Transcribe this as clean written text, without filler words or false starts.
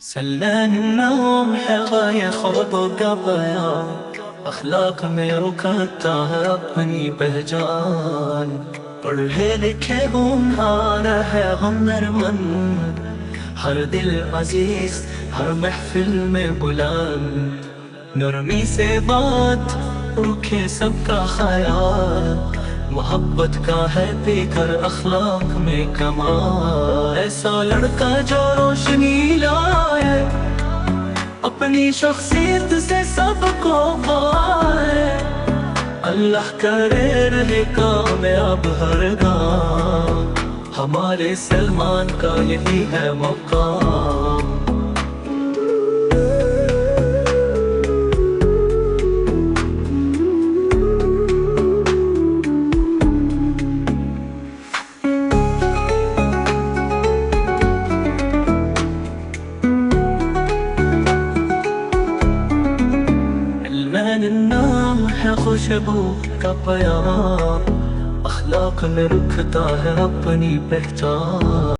सल्लल्लाहु है गाये ख्वाबों का बयान, अखलाक में रुकता है अपनी पहचान। पढ़े लिखे गुमहार है हुनरमंद, हर दिल अजीज हर महफिल में बुलंद। नरमी से बात रुखे सबका ख्याल, मोहब्बत का है पीकर अखलाक में कमाल। ऐसा लड़का जो रोशनी लाए, अपनी शख्सियत से सबको पाए। अल्लाह करे रहे कामयाब हर गाम, हमारे सलमान का यही है मकाम। नाम है खुशबू का प्यार, अखलाक में रुकता है अपनी पहचान।